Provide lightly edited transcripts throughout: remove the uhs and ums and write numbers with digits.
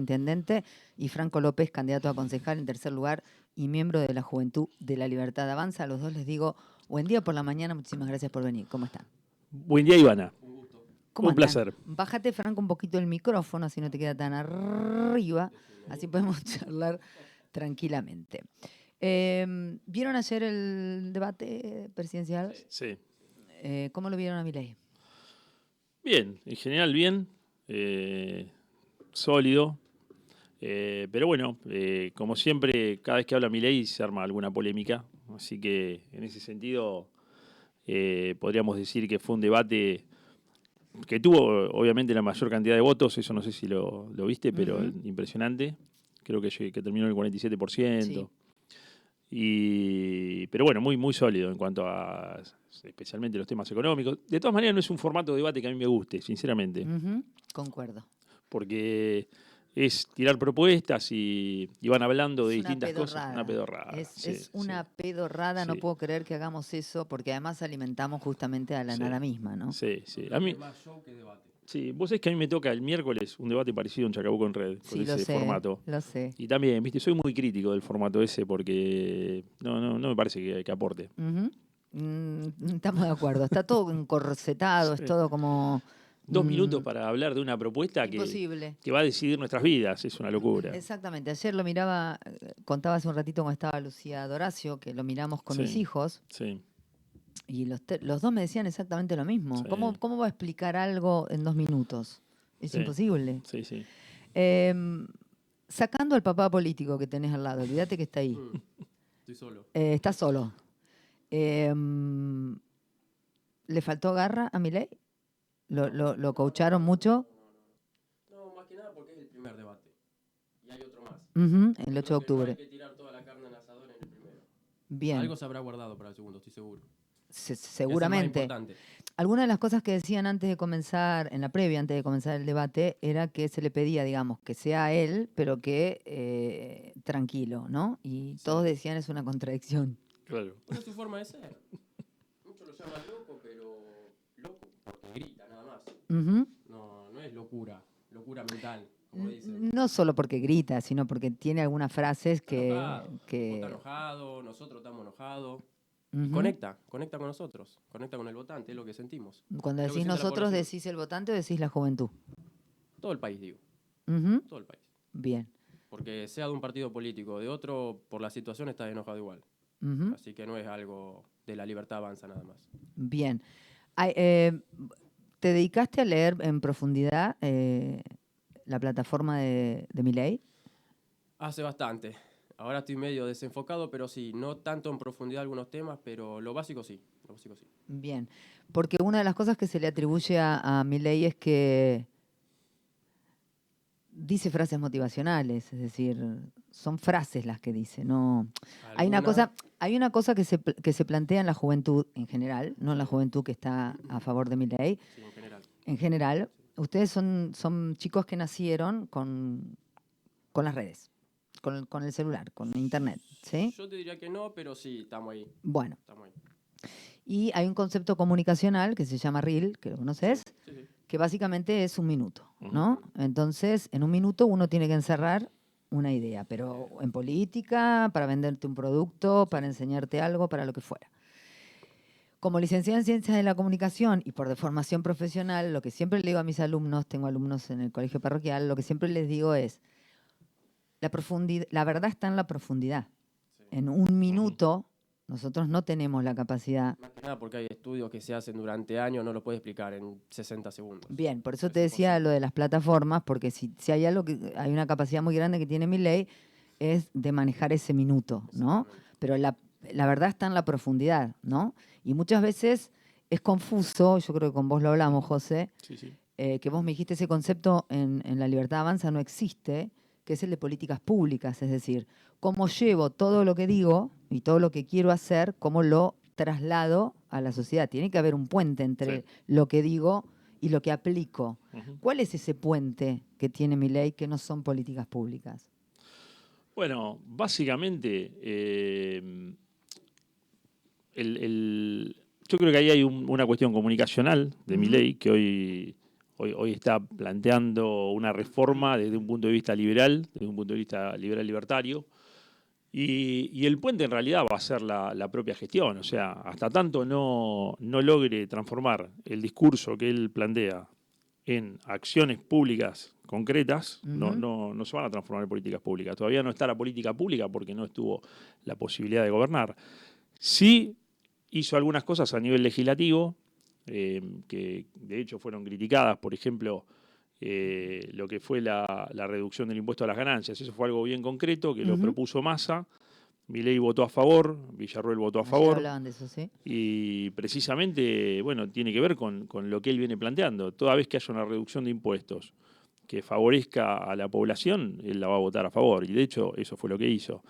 intendente, y Franco López, candidato a concejal en tercer lugar y miembro de la Juventud de la Libertad Avanza. A los dos les digo, buen día por la mañana, muchísimas gracias por venir. ¿Cómo están? Buen día, Ivana. ¿Cómo Un andan? placer. Bájate, Franco, un poquito el micrófono, así no te queda tan arriba, así podemos charlar tranquilamente. ¿Vieron ayer el debate presidencial? Sí. ¿Cómo lo vieron a Milei? Bien, en general bien, sólido, pero bueno, como siempre, cada vez que habla Milei se arma alguna polémica, así que en ese sentido podríamos decir que fue un debate que tuvo obviamente la mayor cantidad de votos, eso no sé si lo viste, pero impresionante, creo que terminó en el 47%. Sí. Pero bueno, muy, muy sólido en cuanto a especialmente los temas económicos. De todas maneras, no es un formato de debate que a mí me guste, sinceramente. Concuerdo. Porque es tirar propuestas y van hablando de distintas cosas. Pedorrada. Una pedorrada. Es una pedorrada, no puedo creer que hagamos eso, porque además alimentamos justamente a la nada misma, ¿no? Sí. A mí, más show que debate. sí, vos sabés que a mí me toca el miércoles un debate parecido en Chacabuco en Red, con ese formato. Lo sé. Y también, viste, soy muy crítico del formato ese porque no me parece que aporte. Estamos de acuerdo. Está todo encorsetado, es todo como... 2 minutos para hablar de una propuesta que va a decidir nuestras vidas, es una locura. Exactamente. Ayer lo miraba, contaba hace un ratito cómo estaba Lucía Doracio, que lo miramos con mis hijos. Sí. Y los dos me decían exactamente lo mismo. Sí. ¿Cómo va a explicar algo en 2 minutos? Es imposible. Sí. Sacando al papá político que tenés al lado, olvídate que está ahí. Estoy solo. Está solo. ¿Le faltó garra a Milei? ¿Lo coacharon mucho? No, más que nada porque es el primer debate. Y hay otro más. El 8 de octubre. No hay que tirar toda la carne al asador en el primero. Bien. Algo se habrá guardado para el segundo, estoy seguro. Seguramente. Algunas de las cosas que decían antes de comenzar, en la previa, antes de comenzar el debate, era que se le pedía, digamos, que sea él, pero que tranquilo, ¿no? Y todos decían es una contradicción. Claro. Pero es su forma de ser. Muchos lo llaman loco, pero loco porque grita nada más. No es locura mental, como dicen. No solo porque grita, sino porque tiene algunas frases que... Vos está enojado, nosotros estamos enojados. Y conecta con nosotros, conecta con el votante, es lo que sentimos. Cuando decís nosotros, ¿decís el votante o decís la juventud? Todo el país, digo. Todo el país. Bien. Porque sea de un partido político o de otro, por la situación está enojado igual. Así que no es algo de la Libertad Avanza nada más. Bien. ¿Te dedicaste a leer en profundidad la plataforma de Milei? Hace bastante. Ahora estoy medio desenfocado, pero sí, no tanto en profundidad algunos temas, pero lo básico sí. Bien, porque una de las cosas que se le atribuye a Milei es que dice frases motivacionales, es decir, son frases las que dice, no. Hay una cosa que se plantea en la juventud en general, no en la juventud que está a favor de Milei. Sí, en general. En general, ustedes son chicos que nacieron con las redes, con el celular, con internet, ¿sí? Yo te diría que no, pero sí, estamos ahí. Bueno. Estamos ahí. Y hay un concepto comunicacional que se llama Reel, que lo conoces, Sí. que básicamente es 1 minuto, ¿no? Entonces, en 1 minuto uno tiene que encerrar una idea, pero en política, para venderte un producto, para enseñarte algo, para lo que fuera. Como licenciada en Ciencias de la Comunicación y por deformación profesional, lo que siempre le digo a mis alumnos, tengo alumnos en el colegio parroquial, lo que siempre les digo es, la verdad está en la profundidad. Sí. En 1 minuto... Nosotros no tenemos la capacidad... Más que nada porque hay estudios que se hacen durante años, no lo puedes explicar en 60 segundos. Bien, por eso te decía lo de las plataformas, porque si hay algo que hay una capacidad muy grande que tiene Milei, es de manejar ese minuto, ¿no? Pero la verdad está en la profundidad, ¿no? Y muchas veces es confuso, yo creo que con vos lo hablamos, José, que vos me dijiste ese concepto en La Libertad Avanza no existe, que es el de políticas públicas, es decir, cómo llevo todo lo que digo y todo lo que quiero hacer, cómo lo traslado a la sociedad. Tiene que haber un puente entre lo que digo y lo que aplico. ¿Cuál es ese puente que tiene Milei que no son políticas públicas? Bueno, básicamente, yo creo que ahí hay una cuestión comunicacional de Milei que hoy está planteando una reforma desde un punto de vista liberal, desde un punto de vista liberal libertario. Y el puente en realidad va a ser la propia gestión. O sea, hasta tanto no logre transformar el discurso que él plantea en acciones públicas concretas, no se van a transformar en políticas públicas. Todavía no está la política pública porque no estuvo la posibilidad de gobernar. Sí hizo algunas cosas a nivel legislativo, que de hecho fueron criticadas, por ejemplo, lo que fue la reducción del impuesto a las ganancias. Eso fue algo bien concreto que lo propuso Massa. Milei votó a favor, Villarruel votó a favor. Hablaban de eso, ¿sí? Y precisamente, bueno, tiene que ver con lo que él viene planteando. Toda vez que haya una reducción de impuestos que favorezca a la población, él la va a votar a favor. Y de hecho, eso fue lo que hizo.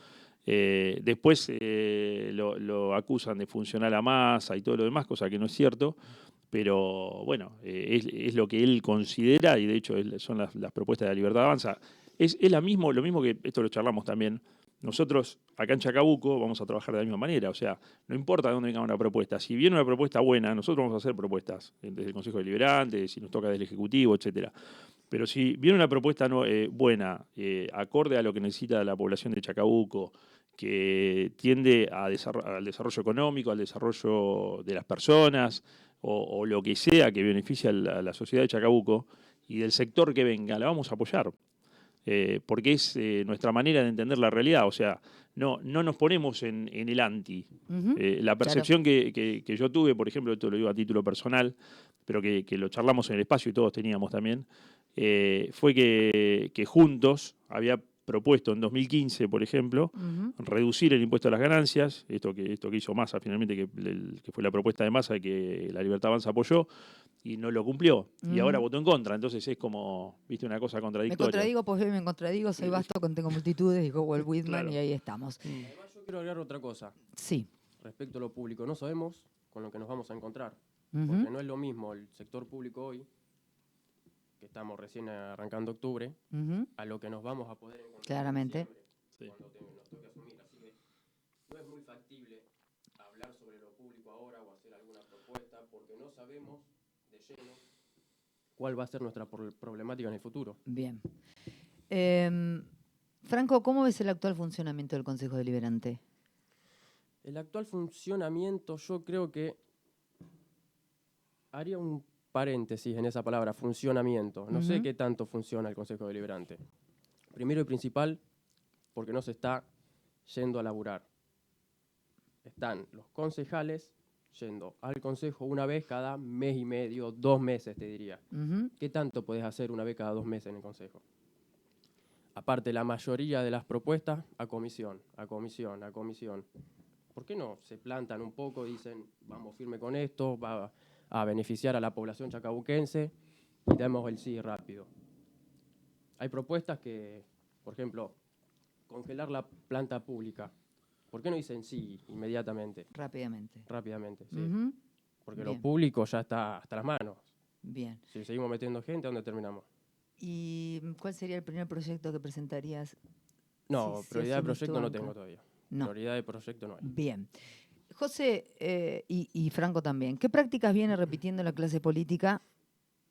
Después lo acusan de funcionar a masa y todo lo demás, cosa que no es cierto. Pero bueno, es lo que él considera y de hecho son las propuestas de la Libertad Avanza. Es lo mismo que esto lo charlamos también. Nosotros acá en Chacabuco vamos a trabajar de la misma manera, o sea, no importa de dónde venga una propuesta. Si viene una propuesta buena, nosotros vamos a hacer propuestas desde el Consejo Deliberante, si nos toca desde el Ejecutivo, etcétera. Pero si viene una propuesta buena, acorde a lo que necesita la población de Chacabuco, que tiende al desarrollo económico, al desarrollo de las personas, o lo que sea que beneficie a la sociedad de Chacabuco y del sector que venga, la vamos a apoyar. Porque es nuestra manera de entender la realidad. O sea, no nos ponemos en el anti. La percepción que yo tuve, por ejemplo, esto lo digo a título personal, pero que lo charlamos en el espacio y todos teníamos también, fue que Juntos había propuesto en 2015, por ejemplo, reducir el impuesto a las ganancias, esto que hizo Massa finalmente, que fue la propuesta de Massa que la Libertad Avanza apoyó, y no lo cumplió. Y ahora votó en contra. Entonces es como, viste, una cosa contradictoria. Me contradigo, pues me contradigo, soy vasto, contengo multitudes, dijo Walt Whitman, claro. Y ahí estamos. Además, yo quiero agregar otra cosa. Sí. Respecto a lo público, no sabemos con lo que nos vamos a encontrar. Porque no es lo mismo el sector público hoy, que estamos recién arrancando octubre, a lo que nos vamos a poder encontrar. Claramente. Sí. Cuando nos toque asumir. Así que no es muy factible hablar sobre lo público ahora o hacer alguna propuesta porque no sabemos de lleno cuál va a ser nuestra problemática en el futuro. Bien. Franco, ¿cómo ves el actual funcionamiento del Consejo Deliberante? El actual funcionamiento, yo creo que haría un paréntesis en esa palabra, funcionamiento. No sé qué tanto funciona el Consejo Deliberante. Primero y principal, porque no se está yendo a laburar. Están los concejales yendo al Consejo una vez cada mes y medio, 2 meses, te diría. ¿Qué tanto podés hacer una vez cada 2 meses en el Consejo? Aparte, la mayoría de las propuestas a comisión. ¿Por qué no se plantan un poco, dicen, vamos firme con esto, va a beneficiar a la población chacabuquense y damos el sí rápido? Hay propuestas que, por ejemplo, congelar la planta pública. ¿Por qué no dicen sí inmediatamente? Rápidamente, sí. Porque bien. Lo público ya está hasta las manos. Bien. Si seguimos metiendo gente, ¿a dónde terminamos? ¿Y cuál sería el primer proyecto que presentarías? No, prioridad de proyecto no tengo todavía. No. Prioridad de proyecto no hay. Bien. José y Franco también, ¿qué prácticas viene repitiendo la clase política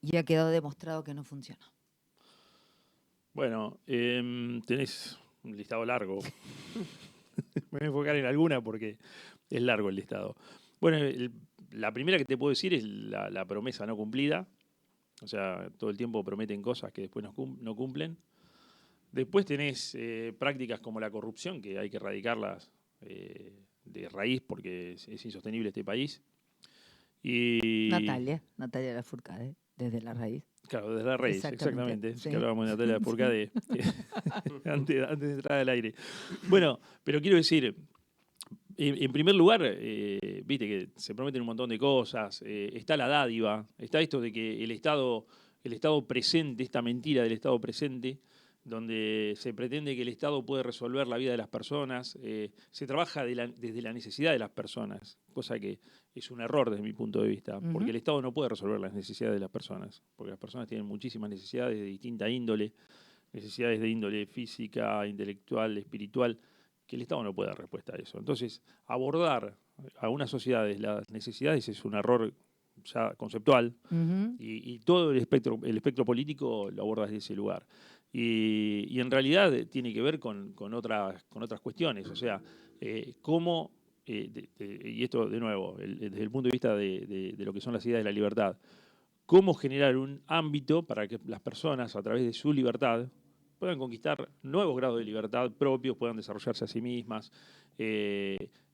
y ha quedado demostrado que no funciona? Bueno, tenés un listado largo. Me voy a enfocar en alguna porque es largo el listado. Bueno, la primera que te puedo decir es la promesa no cumplida. O sea, todo el tiempo prometen cosas que después no cumplen. Después tenés prácticas como la corrupción, que hay que erradicarlas de raíz porque es insostenible este país. Y Natalia Lafourcade, desde la raíz. Claro, desde la raíz, exactamente. Sí. Que hablábamos de Natalia Lafourcade antes de entrar al aire. Bueno, pero quiero decir, en primer lugar, viste que se prometen un montón de cosas, está la dádiva, está esto de que el Estado presente, esta mentira del Estado presente, donde se pretende que el Estado puede resolver la vida de las personas, se trabaja desde la necesidad de las personas, cosa que es un error desde mi punto de vista, porque el Estado no puede resolver las necesidades de las personas, porque las personas tienen muchísimas necesidades de distinta índole, necesidades de índole física, intelectual, espiritual, que el Estado no puede dar respuesta a eso. Entonces, abordar a una sociedad las necesidades es un error ya conceptual, Ujú. y todo el espectro político lo aborda desde ese lugar. Y en realidad tiene que ver con otras cuestiones, o sea, cómo, y esto de nuevo, desde el punto de vista de lo que son las ideas de la libertad, cómo generar un ámbito para que las personas, a través de su libertad, puedan conquistar nuevos grados de libertad propios, puedan desarrollarse a sí mismas.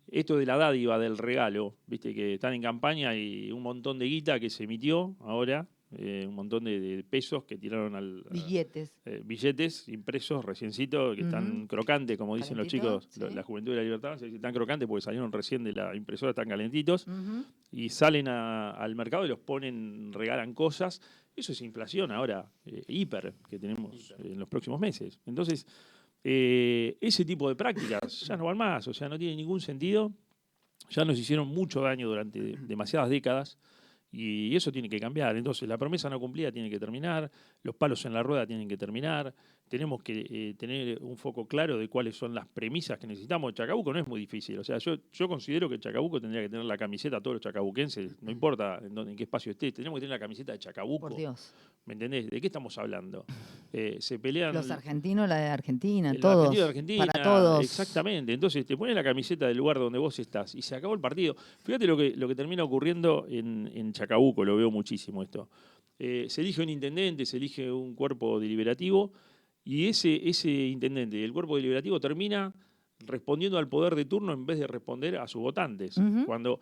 Esto de la dádiva, del regalo, viste que están en campaña y un montón de guita que se emitió ahora, un montón de pesos que tiraron Billetes. billetes impresos reciencitos que Ujú. están crocantes, como dicen los Calentito, chicos, sí. la juventud de la libertad, se dice, están crocantes porque salieron recién de la impresora, están calentitos Ujú. y salen al mercado y los ponen, regalan cosas. Eso es inflación ahora, hiper, que tenemos en los próximos meses. Entonces, ese tipo de prácticas ya no van más, o sea, no tiene ningún sentido. Ya nos hicieron mucho daño durante demasiadas décadas y eso tiene que cambiar. Entonces, la promesa no cumplida tiene que terminar, los palos en la rueda tienen que terminar, tenemos que tener un foco claro de cuáles son las premisas que necesitamos. Chacabuco no es muy difícil, o sea, yo considero que Chacabuco tendría que tener la camiseta, todos los chacabuquenses, no importa en qué espacio esté, tenemos que tener la camiseta de Por Chacabuco. Dios. ¿Me entendés? ¿De qué estamos hablando? Se Los pelean argentinos, la de Argentina, el argentino de todos. Argentina, Para todos. exactamente. Entonces te pones la camiseta del lugar donde vos estás y se acabó el partido. Fíjate lo que termina ocurriendo en Chacabuco, lo veo muchísimo esto. Se elige un intendente, se elige un cuerpo deliberativo y ese intendente y el cuerpo deliberativo termina respondiendo al poder de turno en vez de responder a sus votantes. Ujú. Cuando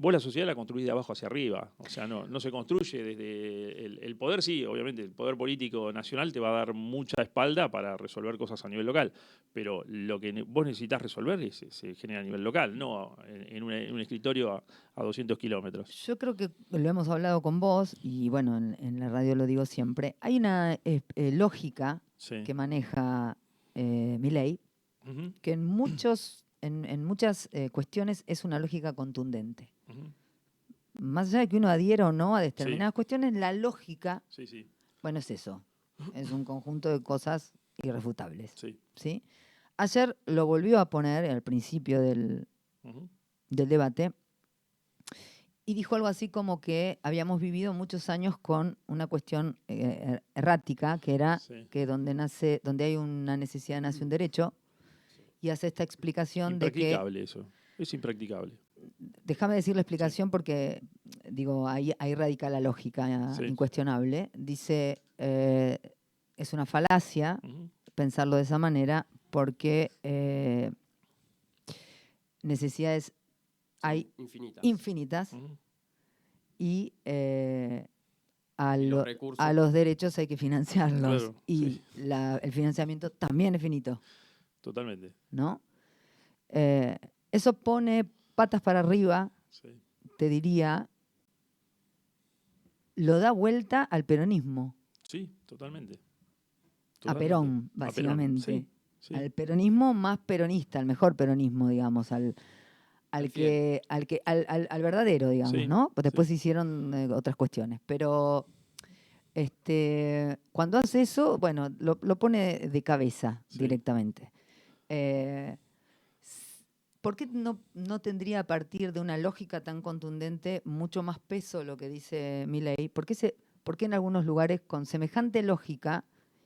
vos la sociedad la construís de abajo hacia arriba, o sea, no se construye desde el poder, sí, obviamente el poder político nacional te va a dar mucha espalda para resolver cosas a nivel local, pero lo que vos necesitas resolver se genera a nivel local, no en un escritorio a 200 kilómetros. Yo creo que lo hemos hablado con vos y bueno, en la radio lo digo siempre. Hay una lógica Sí. que maneja Milei Ujú, que en muchas cuestiones es una lógica contundente. ujú. Más allá de que uno adhiera o no a Sí, determinadas cuestiones, la lógica, sí, sí, bueno, es eso. Es un conjunto de cosas irrefutables. sí. ¿Sí? Ayer lo volvió a poner al principio Ujú, del debate y dijo algo así como que habíamos vivido muchos años con una cuestión errática, que era sí. que donde hay una necesidad nace un derecho, y hace esta explicación de que, Impracticable eso, es impracticable. déjame decir la Sí, explicación porque, digo, ahí radica la lógica sí. incuestionable. Dice, es una falacia Ujú, pensarlo de esa manera porque necesidades hay Infinitas. infinitas ujú. y a, Y los lo- recursos. a los derechos hay que financiarlos Claro, y sí, el financiamiento también es finito, totalmente. ¿no? Eh, Eso pone patas para arriba, Sí. te diría, lo da vuelta al peronismo, Sí, totalmente. a Totalmente. Perón, A Perón, básicamente. sí, sí. Al peronismo más peronista, al mejor peronismo, digamos, al Al fiel. al verdadero, digamos, Sí, ¿no? Pues sí, después se hicieron otras cuestiones. Pero cuando hace eso, bueno, lo pone de cabeza sí. directamente. Eh, ¿Por qué no tendría a partir de una lógica tan contundente mucho más peso lo que dice Milei? ¿Por qué en algunos lugares con semejante lógica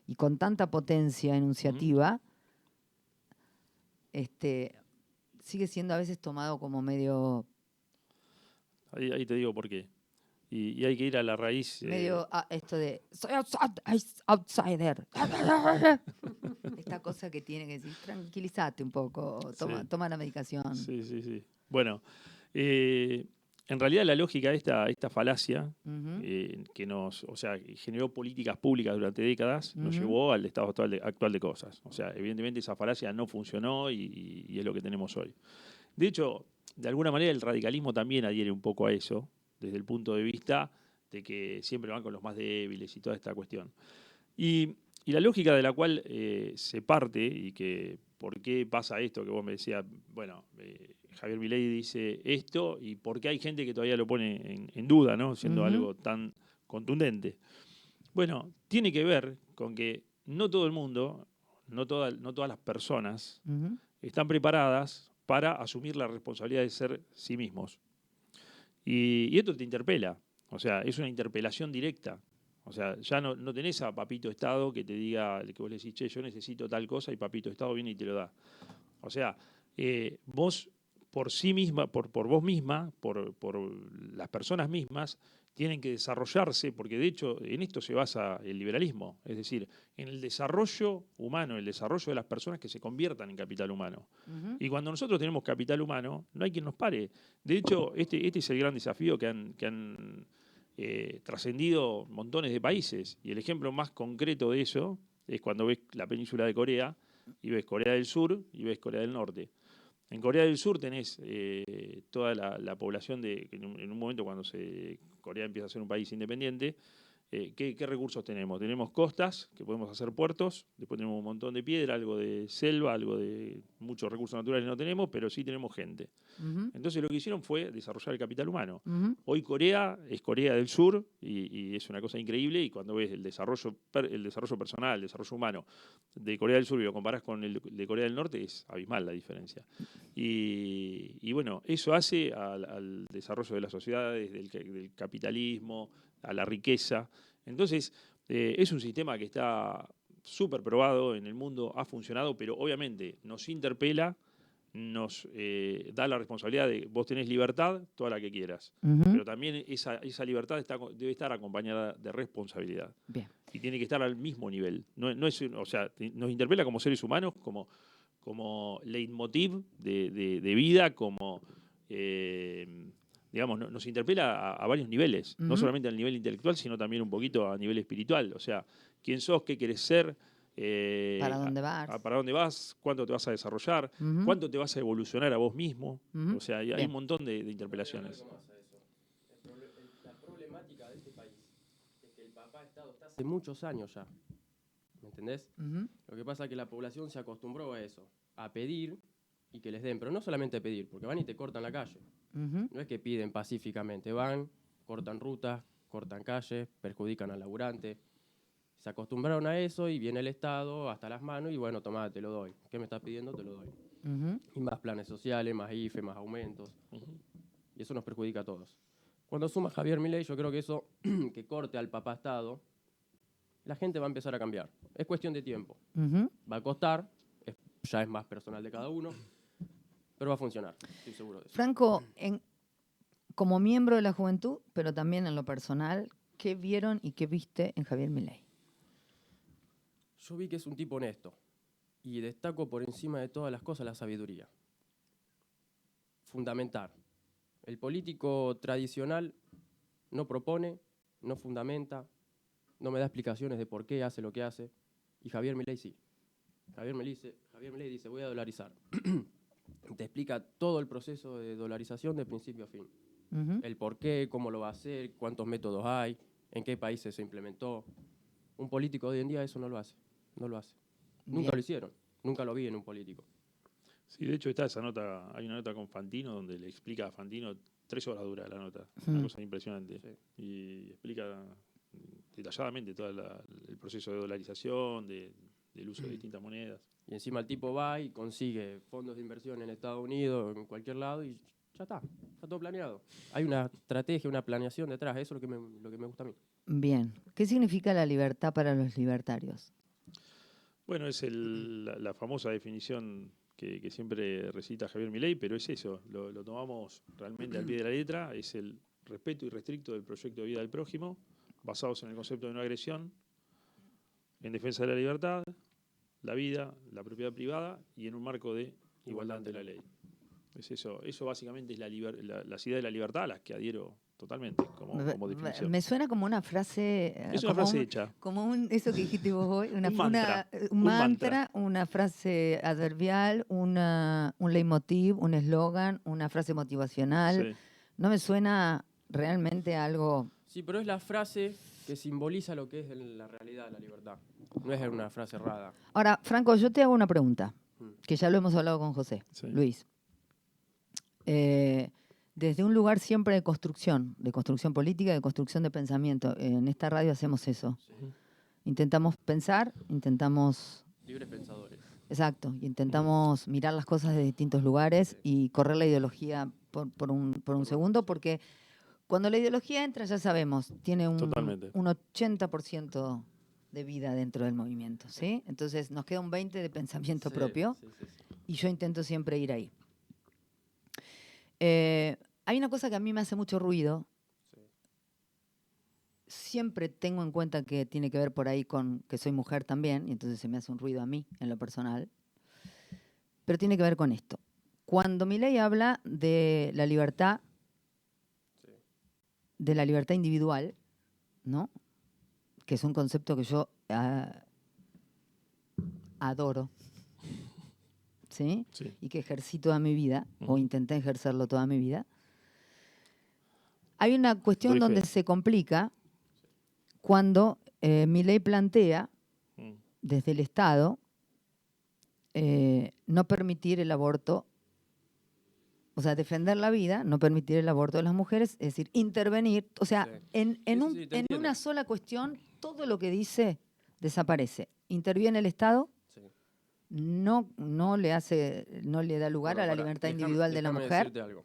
y con tanta potencia Ujú. enunciativa sigue siendo a veces tomado como medio, Ahí te digo por qué. Y hay que ir a la raíz. esto de soy outsider? Esta cosa que tiene que decir, tranquilízate un poco, Sí, toma la medicación. sí, sí, sí. Bueno, eh, en realidad la lógica de esta falacia, Ujú, o sea, que generó políticas públicas durante décadas, nos ujú, llevó al estado actual de cosas. O sea, evidentemente esa falacia no funcionó y es lo que tenemos hoy. De hecho, de alguna manera el radicalismo también adhiere un poco a eso, desde el punto de vista de que siempre van con los más débiles y toda esta cuestión. Y la lógica de la cual se parte y que por qué pasa esto que vos me decías, bueno, Javier Milei dice esto y por qué hay gente que todavía lo pone en duda, ¿no? Siendo ujú, algo tan contundente. Bueno, tiene que ver con que no todo el mundo, no todas las personas ujú. están preparadas para asumir la responsabilidad de ser sí mismos. Y esto te interpela. O sea, es una interpelación directa. O sea, ya no tenés a Papito Estado que te diga, que vos le decís, che, yo necesito tal cosa, y Papito Estado viene y te lo da. O sea, vos por sí misma, por vos misma, por las personas mismas, tienen que desarrollarse, porque de hecho en esto se basa el liberalismo, es decir, en el desarrollo humano, el desarrollo de las personas que se conviertan en capital humano. Y cuando nosotros tenemos capital humano, no hay quien nos pare. De hecho, este es el gran desafío que han trascendido montones de países. Y el ejemplo más concreto de eso es cuando ves la península de Corea y ves Corea del Sur y ves Corea del Norte. En Corea del Sur tenés toda la población en un momento cuando Corea empieza a ser un país independiente, ¿qué recursos tenemos? Tenemos costas, que podemos hacer puertos, después tenemos un montón de piedra, algo de selva, algo de muchos recursos naturales no tenemos, pero sí tenemos gente. Entonces lo que hicieron fue desarrollar el capital humano. Hoy Corea es Corea del Sur y es una cosa increíble, y cuando ves el desarrollo personal, el desarrollo humano de Corea del Sur y lo comparás con el de Corea del Norte, es abismal la diferencia. Y bueno, eso hace al desarrollo de las sociedades, del capitalismo, a la riqueza. Entonces, es un sistema que está súper probado en el mundo, ha funcionado, pero obviamente nos interpela, nos da la responsabilidad de vos tenés libertad, toda la que quieras, pero también esa libertad debe estar acompañada de responsabilidad. Bien. Y tiene que estar al mismo nivel. O sea, nos interpela como seres humanos, como leitmotiv de vida, como digamos, nos interpela a varios niveles, no solamente al nivel intelectual, sino también un poquito a nivel espiritual. O sea, quién sos, qué querés ser, ¿Para dónde vas? para dónde vas, cuánto te vas a desarrollar, cuánto te vas a evolucionar a vos mismo. O sea, hay un montón de interpelaciones. La problemática de este país es que el papá Estado está hace muchos años ya. ¿Me entendés? Lo que pasa es que la población se acostumbró a eso, a pedir y que les den, pero no solamente pedir, porque van y te cortan la calle. No es que piden pacíficamente, van, cortan rutas, cortan calles, perjudican al laburante. Se acostumbraron a eso y viene el Estado hasta las manos y bueno, tomá, te lo doy. ¿Qué me estás pidiendo? Te lo doy. Y más planes sociales, más IFE, más aumentos. Y eso nos perjudica a todos. Cuando suma Javier Milei, yo creo que eso, que corte al papá Estado, la gente va a empezar a cambiar. Es cuestión de tiempo. Va a costar, ya es más personal de cada uno, pero va a funcionar, estoy seguro de eso. Franco, como miembro de la juventud, pero también en lo personal, ¿qué vieron y qué viste en Javier Milei? Yo vi que es un tipo honesto y destaco por encima de todas las cosas la sabiduría. Fundamentar. El político tradicional no propone, no fundamenta, no me da explicaciones de por qué hace lo que hace, y Javier Milei sí. Javier Milei dice, voy a dolarizar. Te explica todo el proceso de dolarización de principio a fin. El por qué, cómo lo va a hacer, cuántos métodos hay, en qué países se implementó. Un político de hoy en día eso no lo hace. No lo hace. Nunca lo hicieron. Nunca lo vi en un político. Sí, de hecho está esa nota, hay una nota con Fantino donde le explica a Fantino, 3 horas dura la nota, una cosa impresionante. Sí. Y explica detalladamente todo el proceso de dolarización, del uso de distintas monedas. Y encima el tipo va y consigue fondos de inversión en Estados Unidos, en cualquier lado, y ya está todo planeado. Hay una estrategia, una planeación detrás, eso es lo que me gusta a mí. Bien. ¿Qué significa la libertad para los libertarios? Bueno, es la famosa definición que siempre recita Javier Milei, pero es eso, lo tomamos realmente al pie de la letra, es el respeto irrestricto del proyecto de vida del prójimo, basados en el concepto de no agresión, en defensa de la libertad, la vida, la propiedad privada y en un marco de igualdad ante la ley. Es eso básicamente es las ideas de la libertad a las que adhiero totalmente como definición. Me suena como una frase... Es una frase hecha. Como eso que dijiste vos hoy, un mantra, una frase adverbial, un leitmotiv, un eslogan, una frase motivacional. Sí. No me suena realmente a algo... Sí, pero es la frase que simboliza lo que es la realidad, la libertad. No es una frase errada. Ahora, Franco, yo te hago una pregunta, que ya lo hemos hablado con José, Luis. Desde un lugar siempre de construcción política, de construcción de pensamiento. En esta radio hacemos eso. Sí. Intentamos pensar, intentamos... Libres pensadores. Exacto, y intentamos mirar las cosas de distintos lugares y correr la ideología por un segundo, porque cuando la ideología entra, ya sabemos, tiene Totalmente. un 80% de vida dentro del movimiento, ¿sí? Entonces nos queda un 20% de pensamiento propio y yo intento siempre ir ahí. Hay una cosa que a mí me hace mucho ruido. Siempre tengo en cuenta que tiene que ver por ahí con que soy mujer también, y entonces se me hace un ruido a mí en lo personal. Pero tiene que ver con esto. Cuando Milei habla de la libertad individual, ¿no? Que es un concepto que yo adoro, ¿sí? Sí. Y que ejercí toda mi vida, o intenté ejercerlo toda mi vida. Hay una cuestión donde se complica cuando Milei plantea desde el Estado no permitir el aborto, o sea, defender la vida, no permitir el aborto de las mujeres, es decir, intervenir. O sea, en una sola cuestión, todo lo que dice desaparece. Interviene el Estado, no le da lugar a la libertad individual de la mujer. Algo.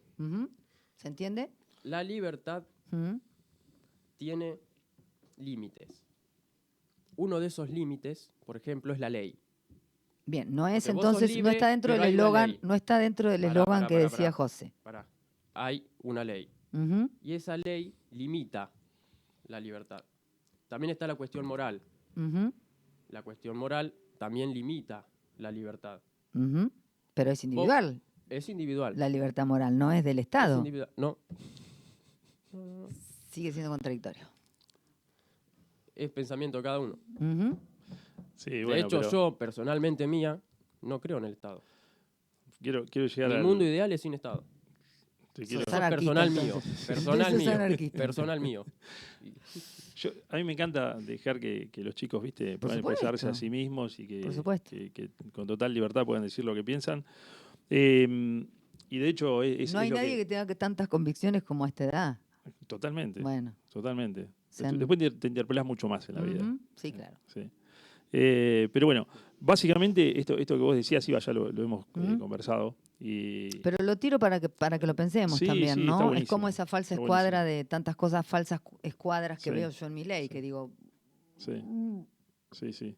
¿Se entiende? La libertad tiene límites. Uno de esos límites, por ejemplo, es la ley. Bien, no es Porque entonces, libre, no está dentro del eslogan, no está dentro del eslogan que decía José. Hay una ley. Y esa ley limita la libertad. También está la cuestión moral. La cuestión moral también limita la libertad. Pero es individual. Es individual. La libertad moral no es del Estado. Es individual. No. Sigue siendo contradictorio. Es pensamiento de cada uno. Sí, de bueno, hecho, yo, personalmente mía, no creo en el Estado. Quiero llegar Mi mundo ideal es sin Estado. Personal mío. Personal mío. A mí me encanta dejar que los chicos, ¿viste? Puedan expresarse a sí mismos y que con total libertad puedan decir lo que piensan. Y de hecho no hay nadie que tenga tantas convicciones como a esta edad. Totalmente. Bueno. Totalmente. Después te interpelás mucho más en la vida. Sí, claro. Sí. Pero bueno, básicamente esto que vos decías, Iva, ya lo hemos conversado. Pero lo tiro para que lo pensemos también, ¿no? Es como esa falsa escuadra de tantas cosas, falsas escuadras que veo yo en mi ley, que digo... Sí.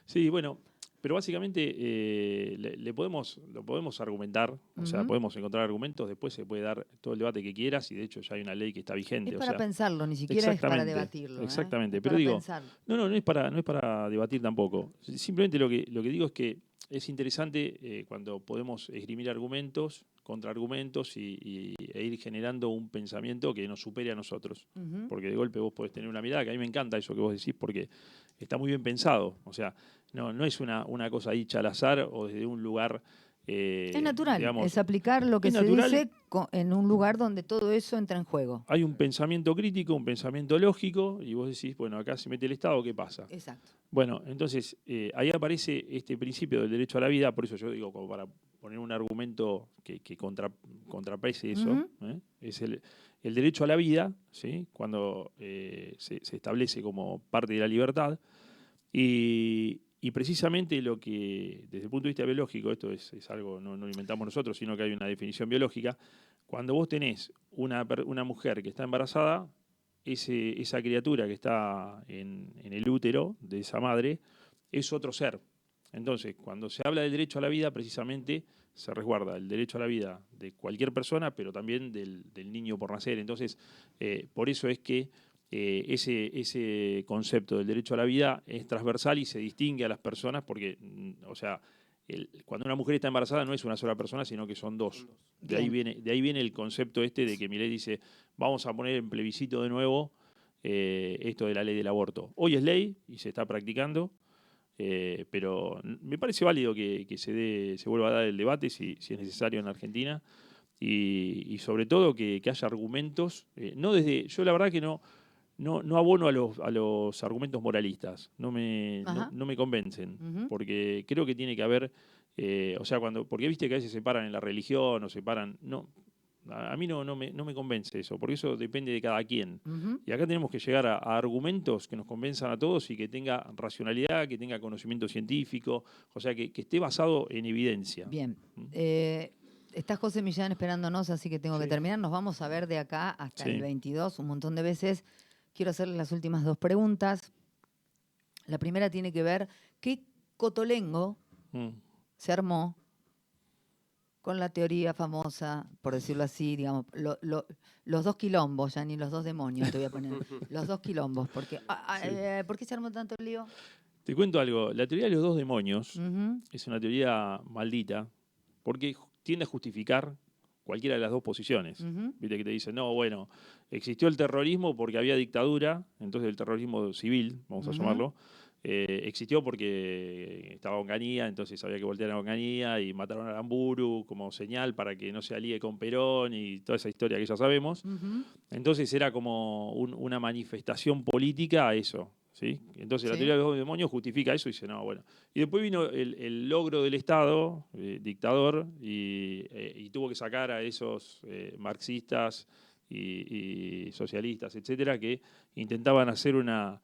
Sí, bueno, pero básicamente lo podemos argumentar, o sea, podemos encontrar argumentos, después se puede dar todo el debate que quieras y de hecho ya hay una ley que está vigente. Es para pensarlo, ni siquiera es para debatirlo. Exactamente, pero digo, no es para debatir tampoco. Simplemente lo que digo es que es interesante cuando podemos esgrimir argumentos, contraargumentos e ir generando un pensamiento que nos supere a nosotros. Porque de golpe vos podés tener una mirada, que a mí me encanta eso que vos decís, porque está muy bien pensado. O sea, no es una cosa dicha al azar o desde un lugar... es natural, digamos, es aplicar lo que se dice en un lugar donde todo eso entra en juego. Hay un pensamiento crítico, un pensamiento lógico, y vos decís, bueno, acá se mete el Estado, ¿qué pasa? Exacto. Bueno, entonces, ahí aparece este principio del derecho a la vida, por eso yo digo, como para poner un argumento que contrapese eso, es el derecho a la vida, ¿sí? Cuando se establece como parte de la libertad, y precisamente lo que, desde el punto de vista biológico, esto es algo, no lo inventamos nosotros, sino que hay una definición biológica, cuando vos tenés una mujer que está embarazada, esa criatura que está en el útero de esa madre es otro ser. Entonces, cuando se habla del derecho a la vida, precisamente se resguarda el derecho a la vida de cualquier persona, pero también del niño por nacer. Entonces, por eso es que ese concepto del derecho a la vida es transversal y se distingue a las personas porque, o sea, cuando una mujer está embarazada no es una sola persona, sino que son dos. De ahí viene el concepto de que Milei dice, vamos a poner en plebiscito de nuevo esto de la ley del aborto. Hoy es ley y se está practicando, pero me parece válido que se vuelva a dar el debate si es necesario en Argentina y sobre todo que haya argumentos. Yo la verdad que no abono a los argumentos moralistas, no me convencen, porque creo que tiene que haber, o sea, porque viste que a veces se paran en la religión o se paran, no, a mí no me convence eso, porque eso depende de cada quien. Y acá tenemos que llegar a argumentos que nos convenzan a todos y que tenga racionalidad, que tenga conocimiento científico, o sea, que esté basado en evidencia. Bien. está José Millán esperándonos, así que tengo que terminar. Nos vamos a ver de acá hasta el 22 un montón de veces. Quiero hacerle las últimas 2 preguntas. La primera tiene que ver, ¿qué cotolengo se armó con la teoría famosa, por decirlo así, digamos, los 2 quilombos, ya ni los 2 demonios te voy a poner, los 2 quilombos, porque ¿por qué se armó tanto el lío? Te cuento algo, la teoría de los 2 demonios es una teoría maldita porque tiende a justificar cualquiera de las 2 posiciones. Viste que te dicen, no, bueno, existió el terrorismo porque había dictadura, entonces el terrorismo civil, vamos a llamarlo, existió porque estaba Onganía, entonces había que voltear a Onganía y mataron a Aramburu como señal para que no se alíe con Perón y toda esa historia que ya sabemos. Entonces era como una manifestación política a eso. ¿Sí? Entonces la teoría de los 2 demonios justifica eso y dice, no, bueno. Y después vino el logro del Estado, dictador, y tuvo que sacar a esos marxistas y socialistas, etcétera, que intentaban hacer una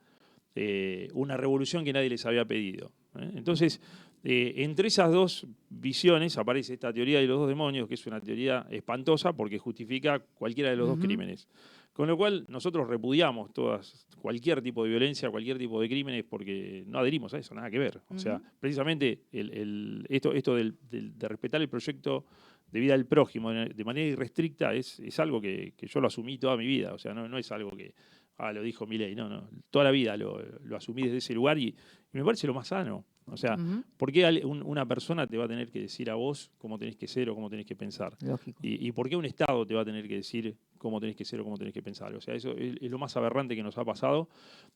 revolución que nadie les había pedido. Entonces, entre esas 2 visiones aparece esta teoría de los 2 demonios, que es una teoría espantosa porque justifica cualquiera de los 2 crímenes. Con lo cual, nosotros repudiamos cualquier tipo de violencia, cualquier tipo de crímenes, porque no adherimos a eso, nada que ver. O sea, precisamente esto de respetar el proyecto de vida del prójimo de manera irrestricta es algo que yo lo asumí toda mi vida. O sea, no es algo que lo dijo Milei, no. Toda la vida lo asumí desde ese lugar y me parece lo más sano. O sea, ¿por qué una persona te va a tener que decir a vos cómo tenés que ser o cómo tenés que pensar? Lógico. ¿Y por qué un Estado te va a tener que decir cómo tenés que ser o cómo tenés que pensar? O sea, eso es lo más aberrante que nos ha pasado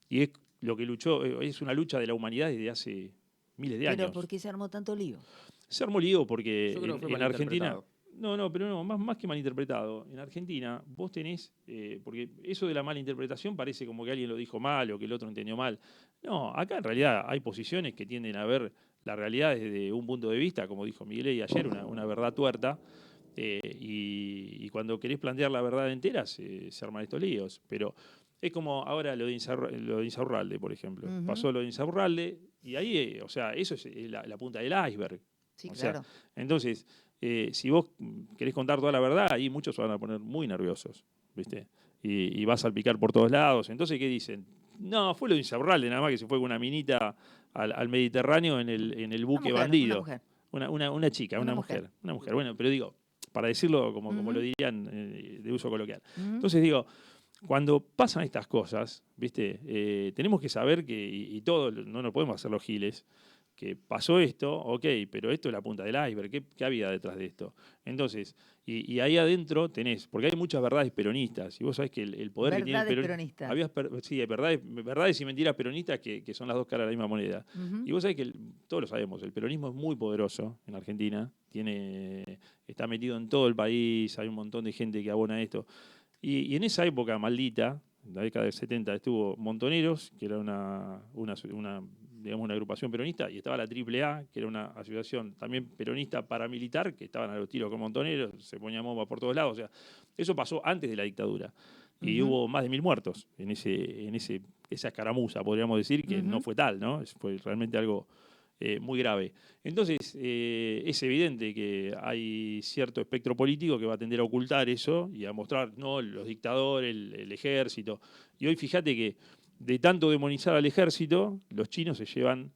y es lo que es una lucha de la humanidad desde hace miles de años. ¿Pero por qué se armó tanto lío? Se armó lío porque Yo creo que fue en Argentina... malinterpretado. No, más que malinterpretado. En Argentina vos tenés, porque eso de la mala interpretación parece como que alguien lo dijo mal o que el otro entendió mal. No, acá en realidad hay posiciones que tienden a ver la realidad desde un punto de vista, como dijo Miguel ayer, una verdad tuerta. Y cuando querés plantear la verdad entera se arman estos líos. Pero es como ahora lo de Insaurralde, por ejemplo. Pasó lo de Insaurralde y ahí, o sea, eso es la punta del iceberg. Sí, O sea, claro. entonces, si vos querés contar toda la verdad, ahí muchos se van a poner muy nerviosos, ¿viste? Y vas a salpicar por todos lados. Entonces, ¿qué dicen? No, fue lo de Insaurralde, nada más que se fue con una minita al Mediterráneo en el buque bandido. Una chica, una mujer. Bueno, pero digo, para decirlo como lo dirían de uso coloquial. Entonces digo, cuando pasan estas cosas, ¿viste? Tenemos que saber que, y todo, no nos podemos hacer los giles, que pasó esto, ok, pero esto es la punta del iceberg, ¿qué había detrás de esto? Entonces, y ahí adentro tenés, porque hay muchas verdades peronistas, y vos sabés que el poder que tiene el peronistas. sí, verdades y mentiras peronistas que son las 2 caras de la misma moneda. Y vos sabés que, todos lo sabemos, el peronismo es muy poderoso en Argentina, está metido en todo el país, hay un montón de gente que abona esto. Y en esa época maldita, en la década del 70, estuvo Montoneros, que era digamos, una agrupación peronista, y estaba la AAA, que era una asociación también peronista paramilitar, que estaban a los tiros con Montoneros, se ponía bomba por todos lados. O sea, eso pasó antes de la dictadura. Y hubo más de 1000 muertos en esa escaramuza, podríamos decir, que no fue tal, ¿no? Fue realmente algo muy grave. Entonces, es evidente que hay cierto espectro político que va a tender a ocultar eso y a mostrar, ¿no?, los dictadores, el ejército. Y hoy fíjate que de tanto demonizar al ejército, los chinos se están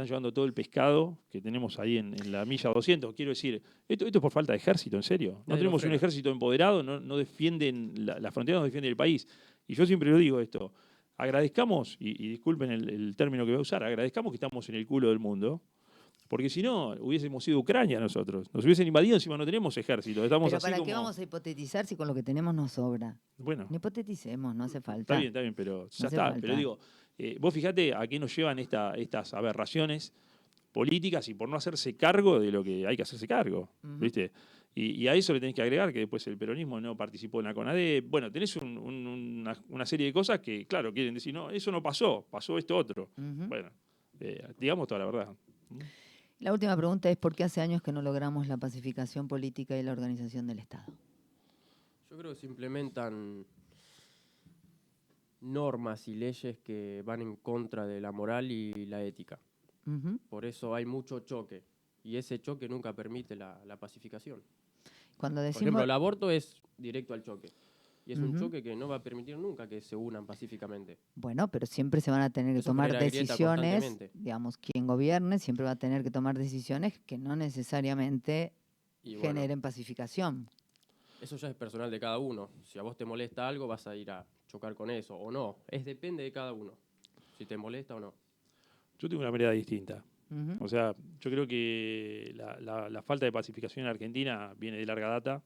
llevando todo el pescado que tenemos ahí en la milla 200. Quiero decir, esto es por falta de ejército, ¿en serio? No tenemos un ejército empoderado, no defienden la frontera, no defienden el país. Y yo siempre lo digo esto, agradezcamos, y disculpen el término que voy a usar, agradezcamos que estamos en el culo del mundo, porque si no, hubiésemos sido Ucrania nosotros. Nos hubiesen invadido, encima no tenemos ejército. Estamos Pero así ¿para como... qué vamos a hipotetizar si con lo que tenemos nos sobra? Bueno, No hipoteticemos, no hace falta. está bien, pero ya No hace está. falta. Pero digo, vos fijate a qué nos llevan estas aberraciones políticas y por no hacerse cargo de lo que hay que hacerse cargo, ¿viste? Y a eso le tenés que agregar que después el peronismo no participó en la CONADE. Bueno, tenés una serie de cosas que, claro, quieren decir, no, eso no pasó esto otro. Bueno, digamos toda la verdad. La última pregunta es ¿por qué hace años que no logramos la pacificación política y la organización del Estado? Yo creo que se implementan normas y leyes que van en contra de la moral y la ética. Por eso hay mucho choque y ese choque nunca permite la pacificación. Cuando Por decimos... ejemplo, el aborto es directo al choque. Y es un Ujú. choque que no va a permitir nunca que se unan pacíficamente. Bueno, pero siempre se van a tener que Eso tomar genera grieta decisiones, constantemente. digamos, quien gobierne siempre va a tener que tomar decisiones que no necesariamente Y bueno, generen pacificación. eso ya es personal de cada uno. Si a vos te molesta algo, vas a ir a chocar con eso o no. Depende de cada uno, si te molesta o no. Yo tengo una mirada distinta. Ujú. O sea, yo creo que la falta de pacificación en Argentina viene de larga data.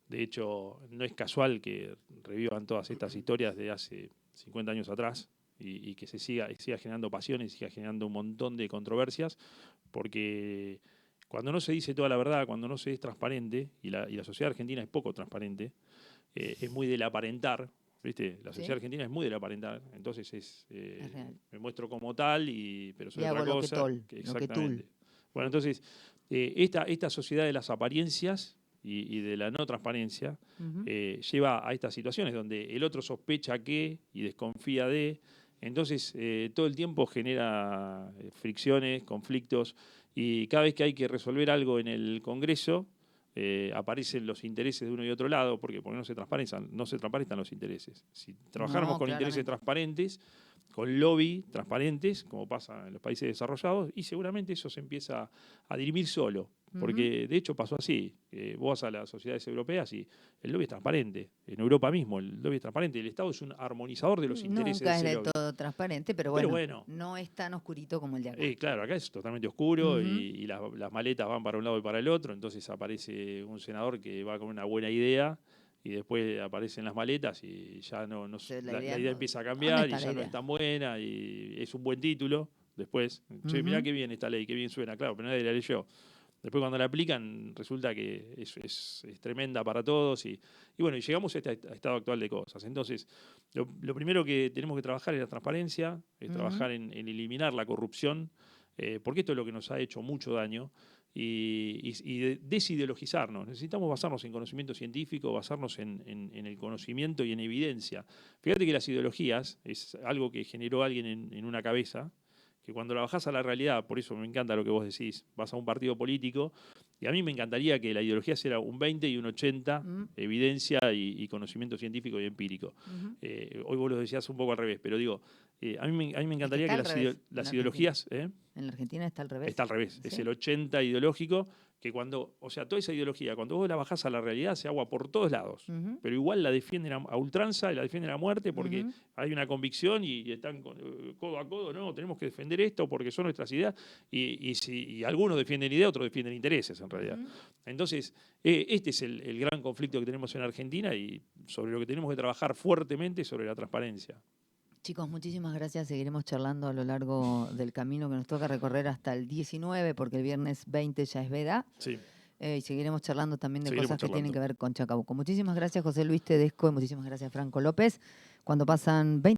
De hecho, no es casual que revivan todas estas historias de hace 50 años atrás y que siga generando pasiones y siga generando un montón de controversias, porque cuando no se dice toda la verdad, cuando no se es transparente, y la sociedad argentina es poco transparente, es muy del aparentar, ¿viste? La sociedad Sí. argentina es muy del aparentar, entonces Es real. me muestro como tal, pero soy Y hago otra lo que cosa. tol, lo que Exactamente. tul. Bueno, entonces, esta sociedad de las apariencias y de la no transparencia Ujú. lleva a estas situaciones donde el otro sospecha que y desconfía de, entonces todo el tiempo genera fricciones, conflictos, y cada vez que hay que resolver algo en el Congreso, aparecen los intereses de uno y otro lado, porque no se transparentan los intereses. Si trabajáramos No, con intereses claramente. transparentes, con lobby transparentes, como pasa en los países desarrollados, y seguramente eso se empieza a dirimir solo. Ujú. Porque de hecho pasó así. Vos vas a las sociedades europeas y el lobby es transparente. En Europa mismo el lobby es transparente. El Estado es un armonizador de los intereses de Nunca es ese del lobby. todo transparente, pero Pero bueno, bueno, no es tan oscurito como el de acá. claro, acá es totalmente oscuro Ujú. y las maletas van para un lado y para el otro. Entonces aparece un senador que va con una buena idea y después aparecen las maletas y ya la idea empieza a ¿Dónde cambiar y está la ya no es idea? tan buena y es un buen título. Después, che, mirá Ujú. qué bien esta ley, qué bien suena, claro, pero nadie la leyó. Después cuando la aplican resulta que es tremenda para todos y bueno, y llegamos a este estado actual de cosas. Entonces, lo primero que tenemos que trabajar es la transparencia, es Ujú. trabajar en eliminar la corrupción, porque esto es lo que nos ha hecho mucho daño, y desideologizarnos. Necesitamos basarnos en conocimiento científico, basarnos en el conocimiento y en evidencia. Fíjate que las ideologías es algo que generó alguien en una cabeza, que cuando la bajás a la realidad, por eso me encanta lo que vos decís, vas a un partido político, y a mí me encantaría que la ideología sea un 20 y un 80, Mm. evidencia y conocimiento científico y empírico. Ujú. Hoy vos lo decías un poco al revés, pero digo, a mí me Es que encantaría está que al revés en las Argentina. ideologías... En la Argentina está al revés. Está al revés, es ¿Sí? el 80 ideológico, que o sea, toda esa ideología, cuando vos la bajás a la realidad, se agua por todos lados. Ujú. Pero igual la defienden a ultranza y la defienden a muerte porque Ujú. hay una convicción y están codo a codo, no, tenemos que defender esto porque son nuestras ideas. Y algunos defienden ideas, otros defienden intereses en realidad. Ujú. Entonces, este es el gran conflicto que tenemos en Argentina y sobre lo que tenemos que trabajar fuertemente sobre la transparencia. Chicos, muchísimas gracias. Seguiremos charlando a lo largo del camino que nos toca recorrer hasta el 19, porque el viernes 20 ya es veda. Sí, Y seguiremos charlando también de seguiremos cosas que tienen charlando. que ver con Chacabuco. Muchísimas gracias, José Luis Tedesco, y muchísimas gracias, Franco López. Cuando pasan 20